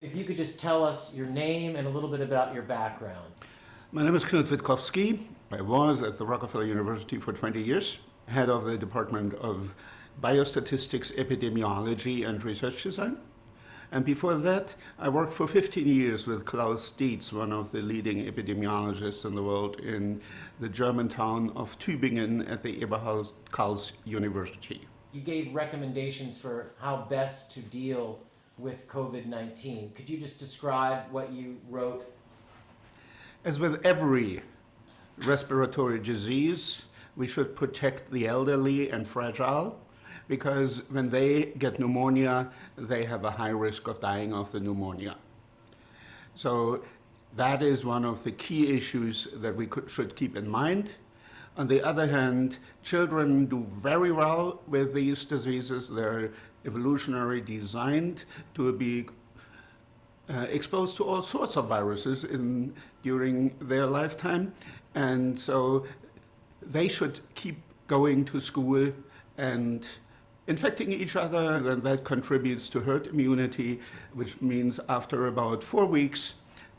If you could just tell us your name and a little bit about your background. My name is Knut Wittkowski. I was at the Rockefeller University for 20 years, head of the Department of Biostatistics, Epidemiology, and Research Design. And before that, I worked for 15 years with Klaus Dietz, one of the leading epidemiologists in the world, in the German town of Tübingen at the Eberhard-Karls University. You gave recommendations for how best to deal with COVID-19. Could you just describe what you wrote? As with every respiratory disease, we should protect the elderly and fragile, because when they get pneumonia, they have a high risk of dying of the pneumonia. So that is one of the key issues that we should keep in mind. On the other hand, children do very well with these diseases. They're evolutionarily designed to be exposed to all sorts of viruses during their lifetime. And so they should keep going to school and infecting each other, and that contributes to herd immunity, which means after about 4 weeks,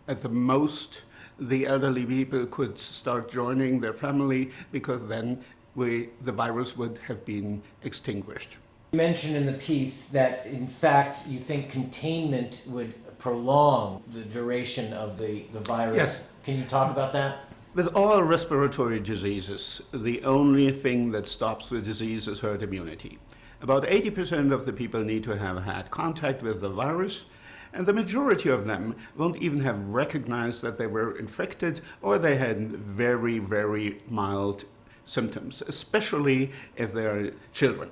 at the most, the elderly people could start joining their family, because then the virus would have been extinguished. You mentioned in the piece that, in fact, you think containment would prolong the duration of the virus. Yes. Can you talk about that? With all respiratory diseases, the only thing that stops the disease is herd immunity. About 80% of the people need to have had contact with the virus, and the majority of them won't even have recognized that they were infected, or they had very, very mild symptoms, especially if they're children.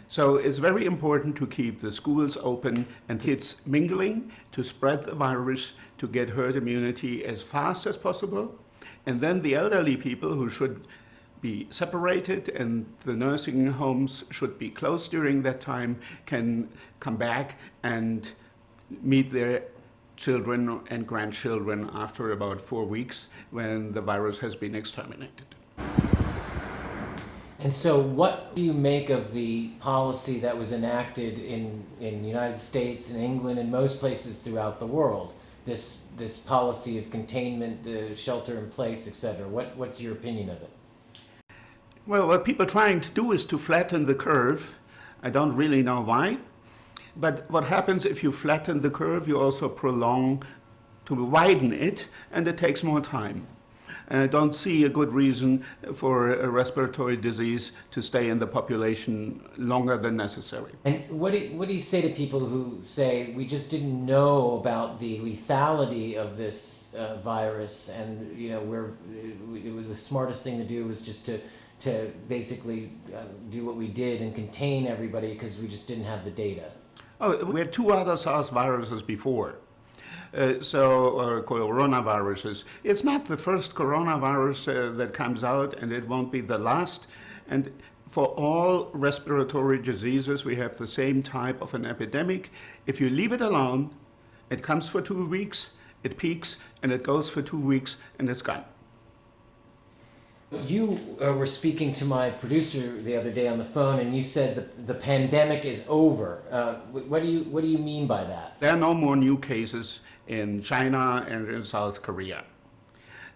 So it's very important to keep the schools open and kids mingling, to spread the virus, to get herd immunity as fast as possible. And then the elderly people, who should be separated and the nursing homes should be closed during that time, can come back and meet their children and grandchildren after about 4 weeks, when the virus has been exterminated. And so what do you make of the policy that was enacted in the United States and England and most places throughout the world? This policy of containment, shelter in place, etc. What's your opinion of it? Well, what people are trying to do is to flatten the curve. I don't really know why. But what happens if you flatten the curve, you also widen it, and it takes more time. And I don't see a good reason for a respiratory disease to stay in the population longer than necessary. And what do you say to people who say, we just didn't know about the lethality of this virus, and it was the smartest thing to do was just to basically do what we did and contain everybody, because we just didn't have the data? Oh, we had 2 other SARS viruses before. Coronaviruses. It's not the first coronavirus that comes out, and it won't be the last. And for all respiratory diseases, we have the same type of an epidemic. If you leave it alone, it comes for 2 weeks, it peaks, and it goes for 2 weeks, and it's gone. You were speaking to my producer the other day on the phone, and you said the pandemic is over. What do you mean by that? There are no more new cases in China and in South Korea.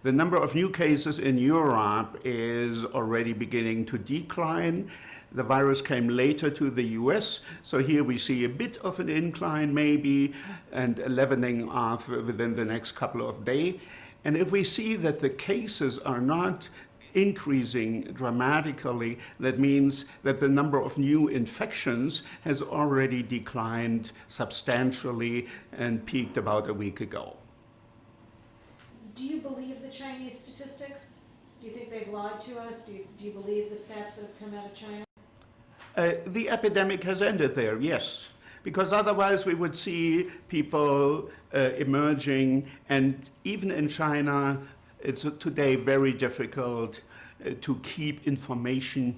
The number of new cases in Europe is already beginning to decline. The virus came later to the US, so here we see a bit of an incline maybe, and a leveling off within the next couple of days. And if we see that the cases are not increasing dramatically, that means that the number of new infections has already declined substantially and peaked about a week ago. Do you believe the Chinese statistics? Do you think they've lied to us? Do you believe the stats that have come out of China? The epidemic has ended there, yes, because otherwise we would see people emerging, and even in China, it's today very difficult to keep information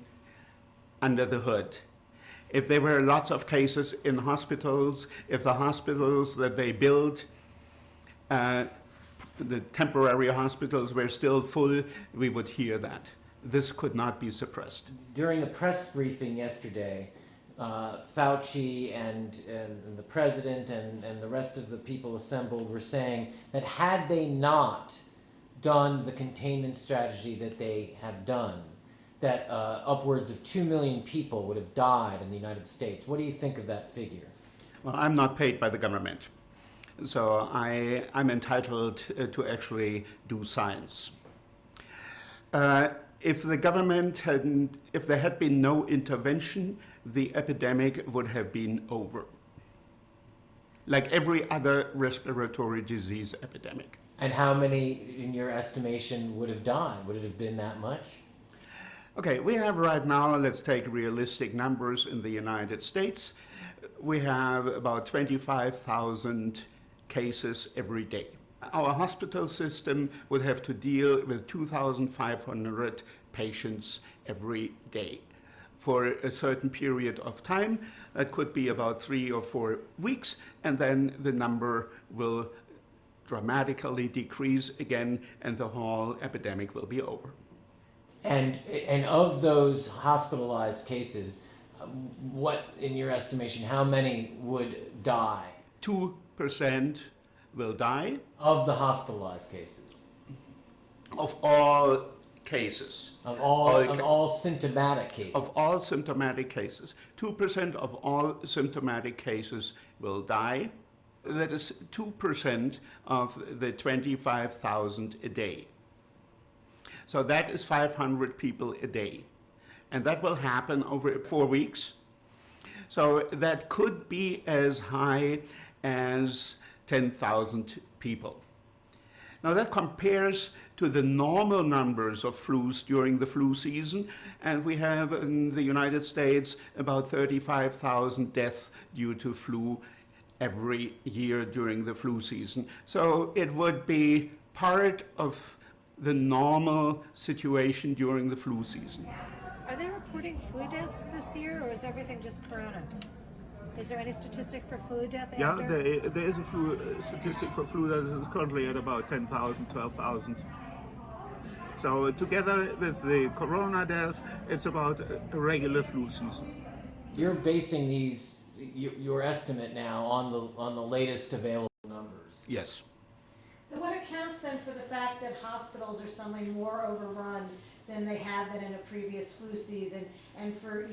under the hood. If there were lots of cases in hospitals, if the hospitals that they built, the temporary hospitals were still full, we would hear that. This could not be suppressed. During the press briefing yesterday, Fauci and the president and the rest of the people assembled were saying that had they not done the containment strategy that they have done, that upwards of 2 million people would have died in the United States. What do you think of that figure? Well, I'm not paid by the government, so I'm entitled to actually do science. If the government if there had been no intervention, the epidemic would have been over, like every other respiratory disease epidemic. And how many, in your estimation, would have died? Would it have been that much? Okay, we have right now, let's take realistic numbers in the United States. We have about 25,000 cases every day. Our hospital system would have to deal with 2,500 patients every day for a certain period of time. That could be about 3 or 4 weeks, and then the number will dramatically decrease again, and the whole epidemic will be over. And of those hospitalized cases, what, in your estimation, how many would die? 2% will die. Of the hospitalized cases? Of all cases. Of all symptomatic cases? Of all symptomatic cases. 2% of all symptomatic cases will die. That is 2% of the 25,000 a day. So that is 500 people a day. And that will happen over 4 weeks. So that could be as high as 10,000 people. Now that compares to the normal numbers of flus during the flu season, and we have in the United States about 35,000 deaths due to flu every year during the flu season. So it would be part of the normal situation during the flu season. Are they reporting flu deaths this year, or is everything just corona? Is there any statistic for flu death Yeah, after? there is a statistic for flu that is currently at about 10,000, 12,000. So together with the corona death, it's about a regular flu season. You're basing your estimate now on the latest available numbers. Yes. So what accounts then for the fact that hospitals are suddenly more overrun than they have been in a previous flu season, and for,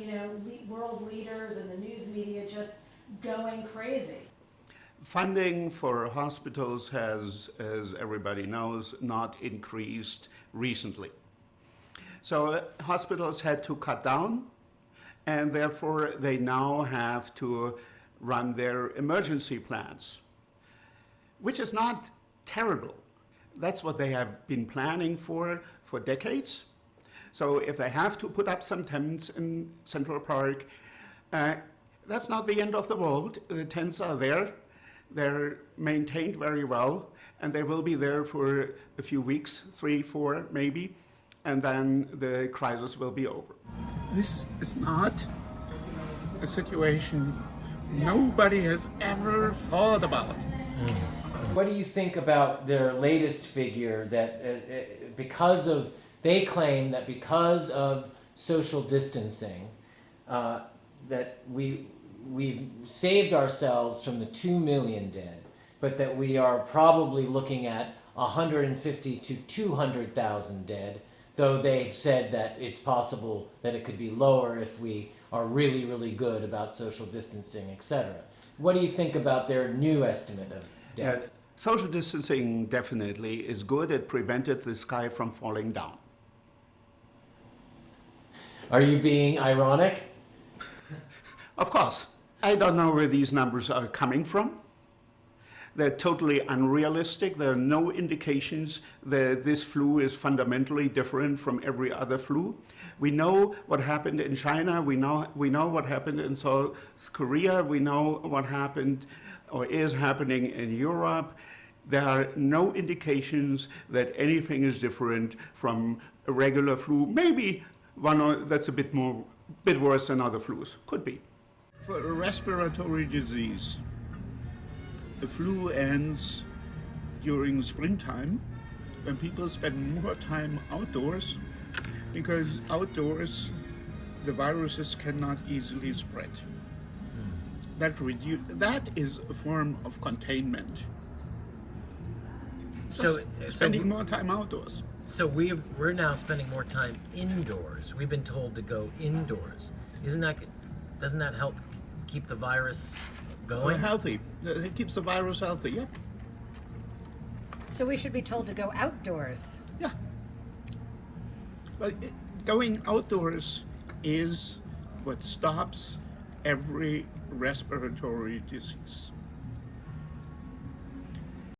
world leaders and the news media just going crazy? Funding for hospitals has, as everybody knows, not increased recently. So hospitals had to cut down, and therefore they now have to run their emergency plans, which is not terrible. That's what they have been planning for decades. So if they have to put up some tents in Central Park, that's not the end of the world. The tents are there. They're maintained very well, and they will be there for a few weeks, 3, 4 maybe, and then the crisis will be over. This is not a situation nobody has ever thought about. What do you think about their latest figure that they claim that because of social distancing, that we've saved ourselves from the 2 million dead, but that we are probably looking at 150 to 200,000 dead, though they've said that it's possible that it could be lower if we are really, really good about social distancing, etc. What do you think about their new estimate of deaths? Social distancing definitely is good. It prevented the sky from falling down. Are you being ironic? Of course. I don't know where these numbers are coming from. They're totally unrealistic. There are no indications that this flu is fundamentally different from every other flu. We know what happened in China. We know what happened in South Korea. We know what happened or is happening in Europe. There are no indications that anything is different from a regular flu. Maybe one that's a bit worse than other flus. Could be. For a respiratory disease, the flu ends during springtime when people spend more time outdoors, because outdoors the viruses cannot easily spread. that is a form of containment. So, Spending more time outdoors. So we're now spending more time indoors. We've been told to go indoors. Doesn't that help keep the virus Well, going? healthy. It keeps the virus healthy. Yeah. So we should be told to go outdoors. Yeah. But going outdoors is what stops every respiratory disease.